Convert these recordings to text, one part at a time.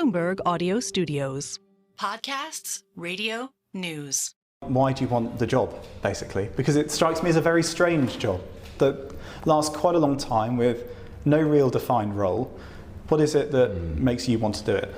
Bloomberg Audio Studios. Podcasts, radio, news. Why do you want the job, basically? Because it strikes me as a very strange job that lasts quite a long time with no real defined role. What is it that makes you want to do it?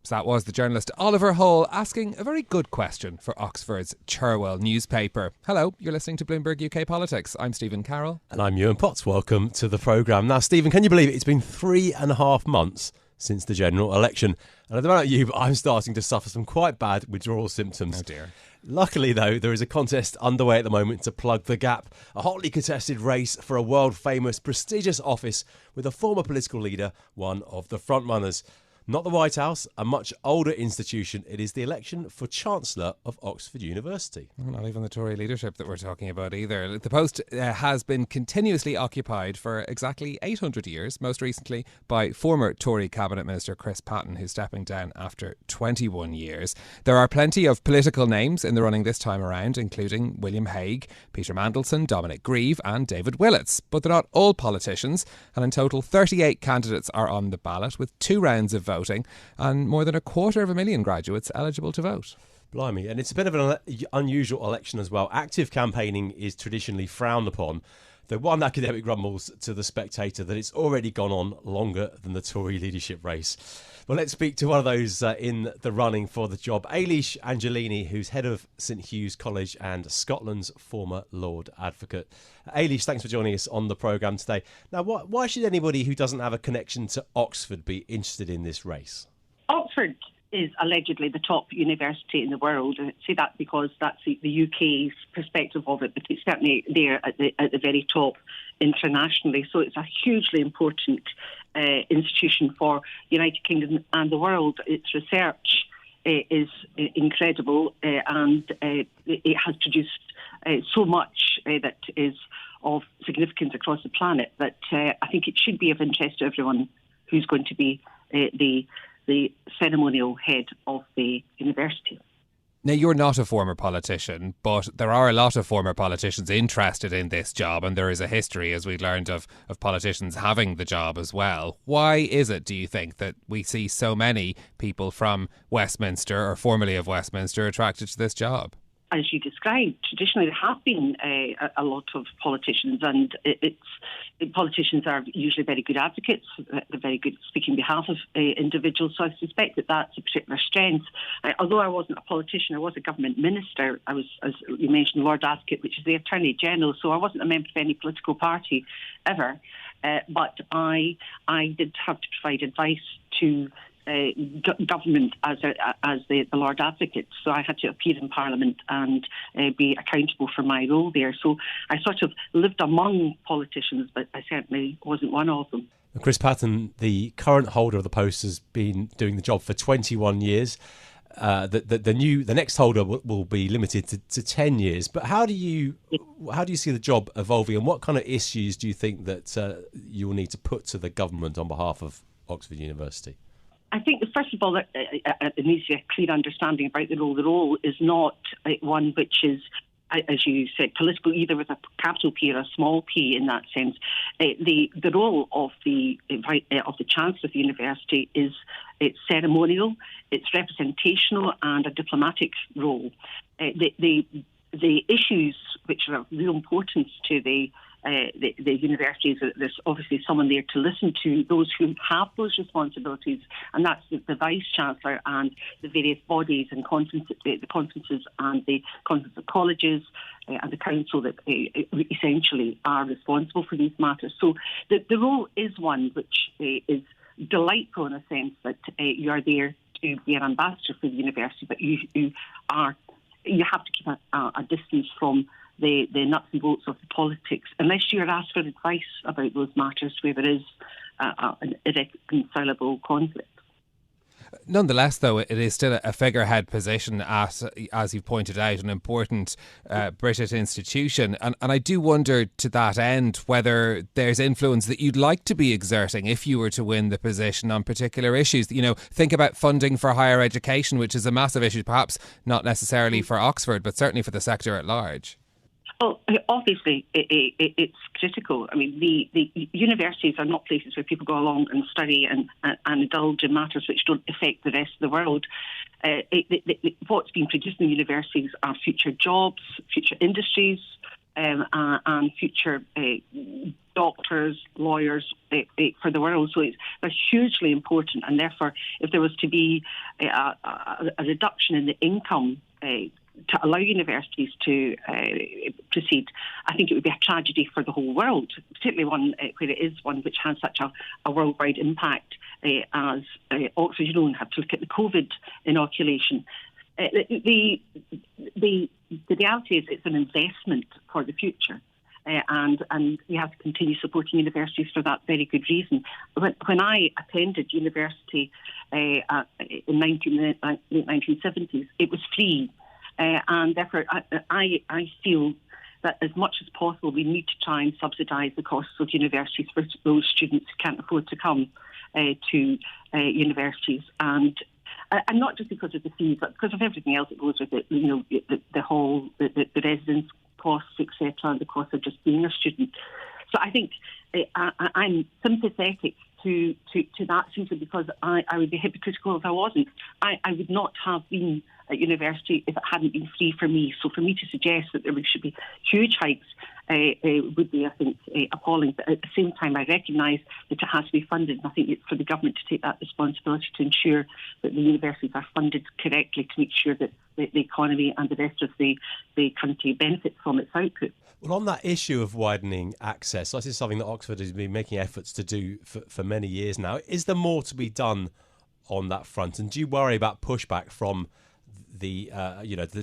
So that was the journalist Oliver Hall asking a very good question for Oxford's Cherwell newspaper. Hello, you're listening to Bloomberg UK Politics. I'm Stephen Carroll. And I'm Yuan. Welcome to the programme. Now, Stephen, can you believe it? It's been 3.5 months since the general election. And I don't know about you, but I'm starting to suffer some quite bad withdrawal symptoms. Oh dear. Luckily, though, there is a contest underway at the moment to plug the gap. A hotly contested race for a world-famous, prestigious office with a former political leader, one of the frontrunners. Not the White House, a much older institution. It is the election for Chancellor of Oxford University. Not even the Tory leadership that we're talking about either. The post has been continuously occupied for exactly 800 years, most recently by former Tory Cabinet Minister Chris Patten, who's stepping down after 21 years. There are plenty of political names in the running this time around, including William Hague, Peter Mandelson, Dominic Grieve and David Willits. But they're not all politicians, and in total 38 candidates are on the ballot, with 2 rounds of voting and more than 250,000 graduates eligible to vote. Blimey, and it's a bit of an unusual election as well. Active campaigning is traditionally frowned upon, though one academic grumbles to the Spectator that it's already gone on longer than the Tory leadership race. Well, let's speak to one of those in the running for the job, Elish Angiolini, who's head of St Hugh's College and Scotland's former Lord Advocate. Elish, thanks for joining us on the programme today. Now, why should anybody who doesn't have a connection to Oxford be interested in this race? Oxford is allegedly the top university in the world. I say that because that's the UK's perspective of it, but it's certainly there at the very top internationally. So it's a hugely important institution for the United Kingdom and the world. Its research is incredible and it has produced so much that is of significance across the planet that I think it should be of interest to everyone who's going to be the ceremonial head of the university. Now, you're not a former politician, but there are a lot of former politicians interested in this job, and there is a history, as we learned, of politicians having the job as well. Why is it, do you think, that we see so many people from Westminster, or formerly of Westminster, attracted to this job? As you described, traditionally there have been a lot of politicians, and politicians are usually very good advocates. They're very good at speaking on behalf of individuals, so I suspect that that's a particular strength. Although I wasn't a politician, I was a government minister. I was, as you mentioned, Lord Advocate, which is the Attorney General, so I wasn't a member of any political party ever. But I did have to provide advice to government as the Lord Advocate, so I had to appear in Parliament and be accountable for my role there. So I sort of lived among politicians, but I certainly wasn't one of them. Chris Patten, the current holder of the post, has been doing the job for 21 years. The next holder will be limited to 10 years. But how do you see the job evolving, and what kind of issues do you think that you will need to put to the government on behalf of Oxford University? I think, first of all, that there needs to be a clear understanding about the role. The role is not one which is, as you said, political, either with a capital P or a small p in that sense. The role of the Chancellor of the university is it's ceremonial, it's representational, and a diplomatic role. The issues which are of real importance to the universities, there's obviously someone there to listen to those who have those responsibilities, and that's the Vice-Chancellor and the various bodies and conferences, the conferences and the conference of colleges and the council that essentially are responsible for these matters. So the role is one which is delightful in a sense that you are there to be an ambassador for the university, but you have to keep a distance from the nuts and bolts of the politics, unless you're asked for advice about those matters where there is an irreconcilable conflict. Nonetheless, though, it is still a figurehead position at, as you've pointed out, an important British institution. And I do wonder to that end whether there's influence that you'd like to be exerting if you were to win the position on particular issues. You know, think about funding for higher education, which is a massive issue, perhaps not necessarily for Oxford, but certainly for the sector at large. Well, obviously, it's critical. I mean, the universities are not places where people go along and study and indulge in matters which don't affect the rest of the world. What's being produced in universities are future jobs, future industries, and future doctors, lawyers for the world. So they're hugely important, and therefore, if there was to be a reduction in the income to allow universities to proceed, I think it would be a tragedy for the whole world, particularly one where it is one which has such a worldwide impact as Oxford. You don't have to look at the COVID inoculation. The reality is it's an investment for the future. And we have to continue supporting universities for that very good reason. When I attended university in late 1970s, it was free. And therefore, I feel that as much as possible, we need to try and subsidise the costs of universities for those students who can't afford to come to universities. And not just because of the fees, but because of everything else that goes with it. You know, the residence costs, etc., and the cost of just being a student. So I think I'm sympathetic to that simply because I would be hypocritical if I wasn't. I would not have been at university if it hadn't been free for me. So for me to suggest that there should be huge hikes would be, I think, appalling. But at the same time, I recognise that it has to be funded. And I think it's for the government to take that responsibility to ensure that the universities are funded correctly to make sure that the economy and the rest of the country benefits from its output. Well, on that issue of widening access, this is something that Oxford has been making efforts to do for many years now. Is there more to be done on that front? And do you worry about pushback from the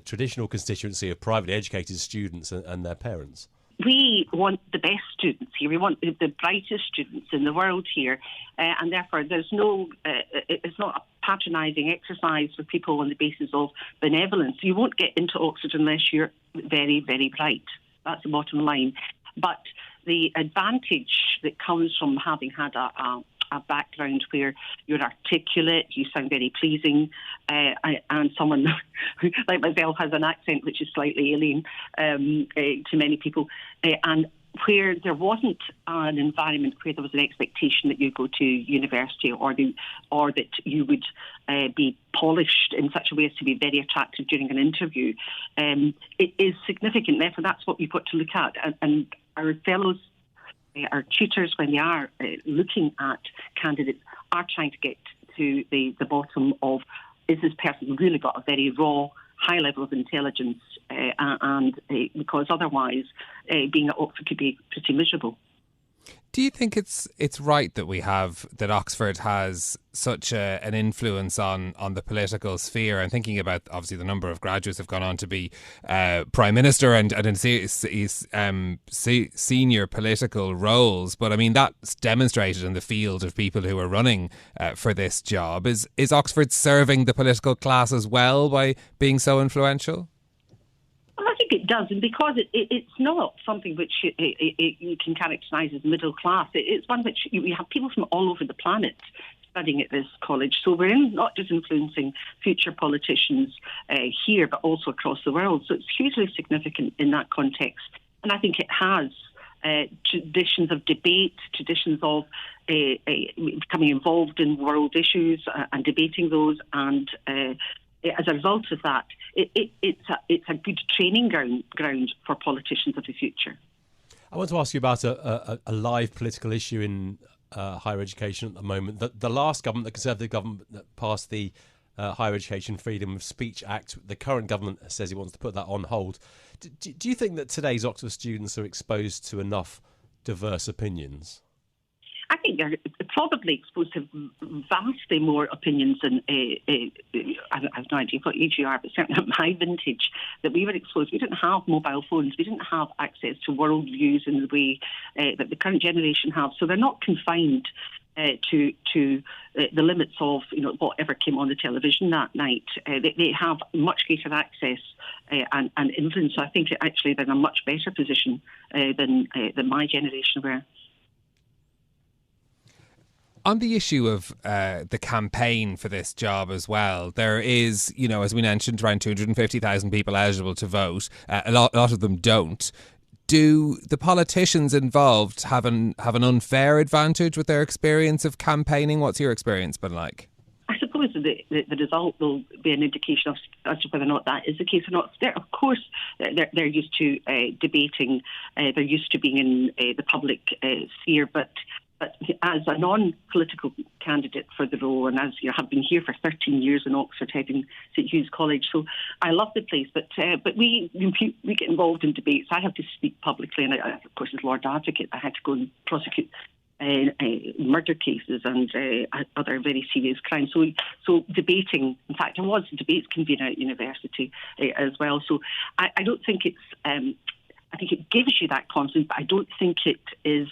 traditional constituency of privately educated students and their parents? We want the best students here. We want the brightest students in the world here, and therefore there's it's not a patronising exercise for people on the basis of benevolence. You won't get into Oxford unless you're very, very bright. That's the bottom line. But the advantage that comes from having had a background where you're articulate, you sound very pleasing, and someone like myself has an accent which is slightly alien to many people, and where there wasn't an environment where there was an expectation that you go to university or that you would be polished in such a way as to be very attractive during an interview, it is significant. Therefore, that's what we've got to look at. And our fellows, our tutors, when they are looking at candidates, are trying to get to the bottom of, is this person really got a very raw, high level of intelligence, because otherwise being at Oxford could be pretty miserable. Do you think it's right that Oxford has such an influence on the political sphere? I'm thinking about obviously the number of graduates have gone on to be Prime Minister and in senior political roles. But I mean, that's demonstrated in the field of people who are running for this job. Is Oxford serving the political class as well by being so influential? I think it does, and because it's not something which you can characterise as middle class. It's one which you have people from all over the planet studying at this college. So we're not just influencing future politicians here, but also across the world. So it's hugely significant in that context. And I think it has traditions of debate, traditions of becoming involved in world issues and debating those, and as a result of that, it's a good training ground for politicians of the future. I want to ask you about a live political issue in higher education at the moment. The last government, the Conservative government, that passed the Higher Education Freedom of Speech Act, the current government says it wants to put that on hold. Do you think that today's Oxford students are exposed to enough diverse opinions? I think they're probably exposed to vastly more opinions than, I have no idea what age you are, but certainly at my vintage, that we were exposed. We didn't have mobile phones. We didn't have access to world views in the way that the current generation have. So they're not confined to the limits of whatever came on the television that night. They have much greater access and influence. So I think actually they're in a much better position than my generation were. On the issue of the campaign for this job as well, there is, as we mentioned, around 250,000 people eligible to vote. A lot of them don't. Do the politicians involved have an unfair advantage with their experience of campaigning? What's your experience been like? I suppose the result will be an indication as to whether or not that is the case or not. Of course, they're used to debating. They're used to being in the public sphere, but as a non-political candidate for the role, and as you have been here for 13 years in Oxford, heading St Hugh's College, so I love the place. But we get involved in debates. I have to speak publicly, and I, of course, as Lord Advocate, I had to go and prosecute murder cases and other very serious crimes. So debating. In fact, I was a debates convener at university as well. So I don't think it's. I think it gives you that confidence, but I don't think it is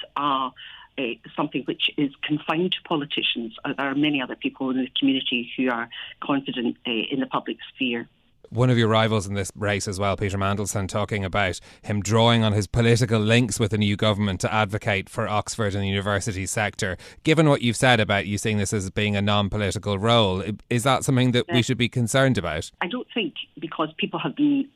something which is confined to politicians. There are many other people in the community who are confident in the public sphere. One of your rivals in this race as well, Peter Mandelson, talking about him drawing on his political links with the new government to advocate for Oxford and the university sector. Given what you've said about you seeing this as being a non-political role, is that something that we should be concerned about? I don't think because people have been,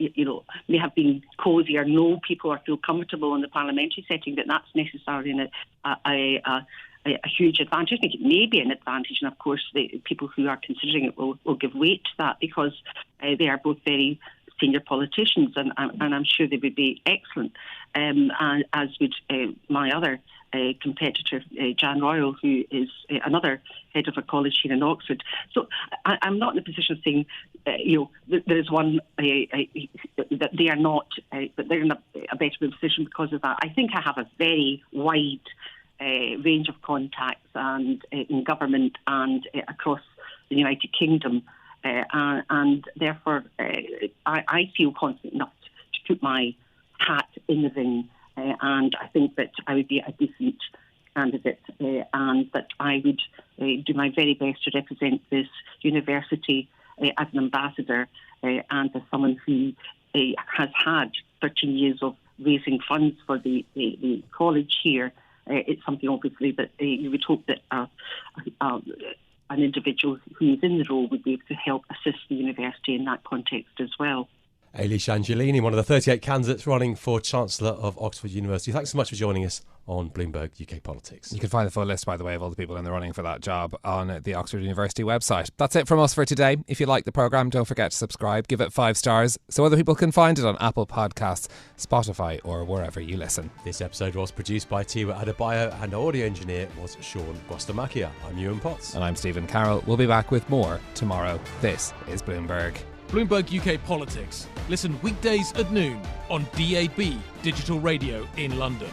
may have been cosy or know people or feel comfortable in the parliamentary setting that's necessarily a huge advantage. I think it may be an advantage, and of course the people who are considering it will give weight to that because they are both very senior politicians, and I'm sure they would be excellent, as would my other competitor, Jan Royal, who is another head of a college here in Oxford. So I'm not in a position of saying, there is one that they are not, but they're in a better position because of that. I think I have a very wide range of contacts and in government and across the United Kingdom, and therefore I feel confident enough to put my hat in the ring, and I think that I would be a decent candidate, and that I would do my very best to represent this university as an ambassador and as someone who has had 13 years of raising funds for the college here. It's something, obviously, that you would hope that an individual who is in the role would be able to help assist the university in that context as well. Elish Angiolini, one of the 38 candidates running for Chancellor of Oxford University. Thanks so much for joining us on Bloomberg UK Politics. You can find the full list, by the way, of all the people in the running for that job on the Oxford University website. That's it from us for today. If you like the programme, don't forget to subscribe, give it 5 stars so other people can find it on Apple Podcasts, Spotify or wherever you listen. This episode was produced by Tiwa Adebayo and our audio engineer was Sean Guastamakia. I'm Yuan Potts. And I'm Stephen Carroll. We'll be back with more tomorrow. This is Bloomberg. Bloomberg UK Politics. Listen weekdays at noon on DAB Digital Radio in London.